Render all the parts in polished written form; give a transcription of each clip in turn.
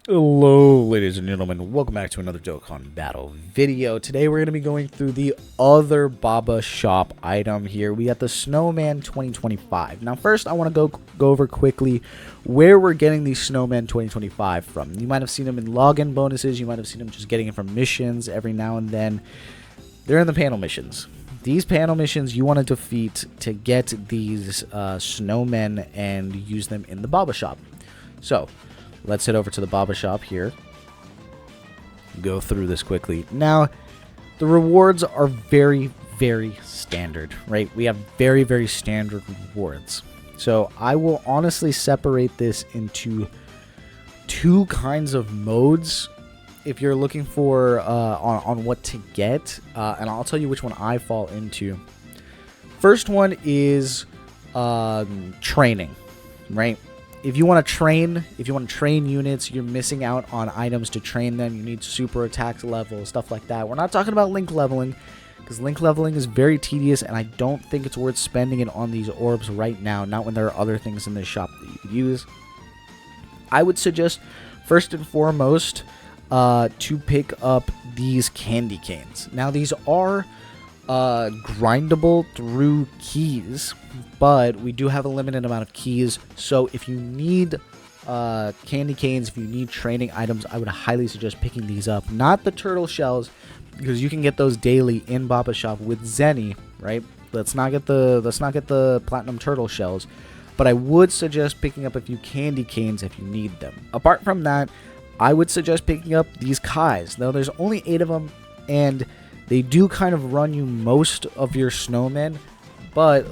Hello ladies and gentlemen, welcome back to another Dokkan battle video. Today we're going to be going through the other Baba shop item here. We got the Snowman 2025. Now first I want to go over quickly where we're getting these Snowman 2025 from. You might have seen them in login bonuses, you might have seen them just getting it from missions every now and then. They're in the panel missions. These panel missions you want to defeat to get these snowmen and use them in the Baba shop. So let's head over to the Baba shop here. Go through this quickly. Now, the rewards are very, very standard, right? We have very, very standard rewards. So I will honestly separate this into two kinds of modes if you're looking for on what to get. And I'll tell you which one I fall into. First one is training, right? If you want to train units, you're missing out on items to train them. You need super attack level, stuff like that. We're not talking about link leveling, because link leveling is very tedious, and I don't think it's worth spending it on these orbs right now, not when there are other things in this shop that you could use. I would suggest, first and foremost, to pick up these candy canes. Now, these are grindable through keys, but we do have a limited amount of keys, so if you need candy canes, if you need training items, I would highly suggest picking these up. Not the turtle shells, because you can get those daily in Baba shop with Zenny, right? Let's not get the platinum turtle shells, but I would suggest picking up a few candy canes if you need them. Apart from that, I would suggest picking up these Kais. Now there's only 8 of them, and they do kind of run you most of your snowmen, but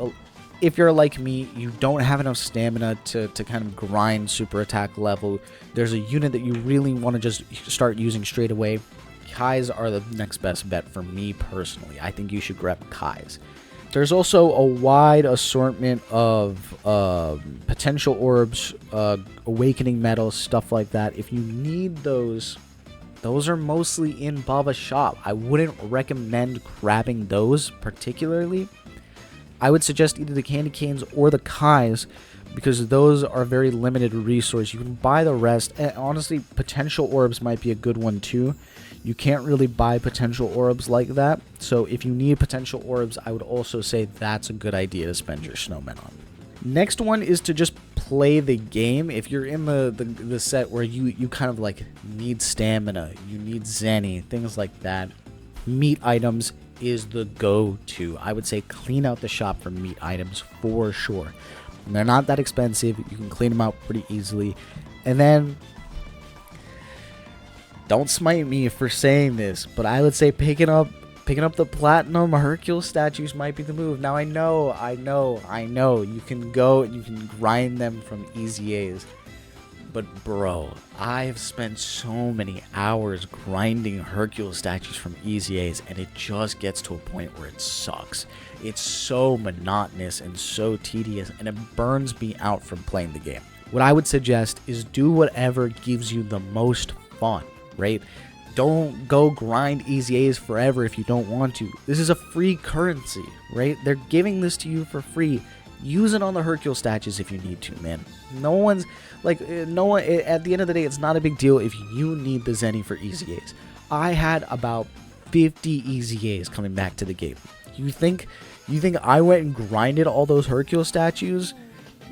if you're like me, you don't have enough stamina to kind of grind super attack level. There's a unit that you really want to just start using straight away. Kais are the next best bet for me personally. I think you should grab Kais. There's also a wide assortment of potential orbs, awakening metals, stuff like that. If you need those are mostly in Baba shop. I wouldn't recommend grabbing those particularly. I would suggest either the candy canes or the Kais, because those are very limited resource. You can buy the rest, and honestly, potential orbs might be a good one too. You can't really buy potential orbs like that, so if you need potential orbs, I would also say that's a good idea to spend your snowmen on. Next one is to just play the game. If you're in the set where you kind of like need stamina, you need Zenny, things like that, meat items is the go-to. I would say clean out the shop for meat items for sure. And they're not that expensive. You can clean them out pretty easily. And then, don't smite me for saying this, but I would say picking up the platinum Hercule statues might be the move. Now I know, you can go and you can grind them from easy A's, but bro, I've spent so many hours grinding Hercule statues from easy A's, and it just gets to a point where it sucks. It's so monotonous and so tedious, and it burns me out from playing the game. What I would suggest is do whatever gives you the most fun, right? Don't go grind easy A's forever if you don't want to. This is a free currency, right? They're giving this to you for free. Use it on the Hercule statues if you need to, man. At the end of the day, it's not a big deal if you need the Zenny for easy A's. I had about 50 easy A's coming back to the game. You think I went and grinded all those Hercule statues?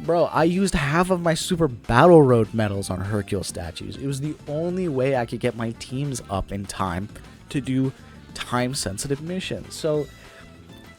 Bro, I used half of my Super Battle Road medals on Hercule statues. It was the only way I could get my teams up in time to do time-sensitive missions. So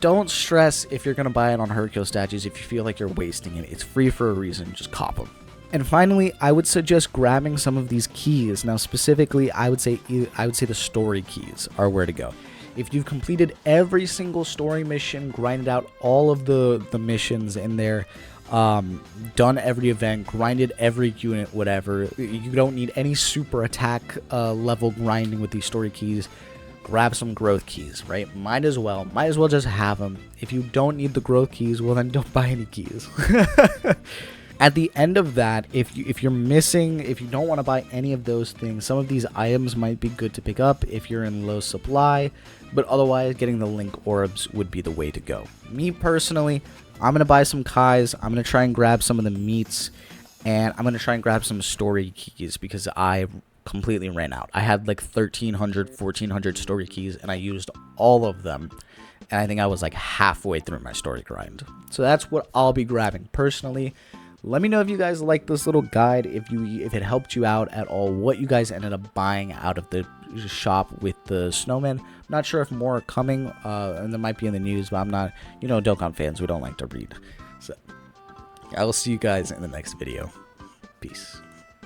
don't stress if you're going to buy it on Hercule statues if you feel like you're wasting it. It's free for a reason. Just cop them. And finally, I would suggest grabbing some of these keys. Now, specifically, I would say the story keys are where to go. If you've completed every single story mission, grinded out all of the missions in there, done every event, grinded every unit, whatever, you don't need any super attack level grinding with these story keys, grab some growth keys, right? Might as well just have them. If you don't need the growth keys, well then don't buy any keys. At the end of that, if you don't want to buy any of those things, some of these items might be good to pick up if you're in low supply, but otherwise getting the link orbs would be the way to go. Me personally, I'm going to buy some Kais, I'm going to try and grab some of the meats, and I'm going to try and grab some story keys because I completely ran out. I had like 1,300, 1,400 story keys, and I used all of them. And I think I was like halfway through my story grind. So that's what I'll be grabbing personally. Let me know if you guys like this little guide, if it helped you out at all, what you guys ended up buying out of the shop with the Snowman. I'm not sure if more are coming, and there might be in the news, but I'm not, Dokkan fans, we don't like to read. So I will see you guys in the next video. Peace.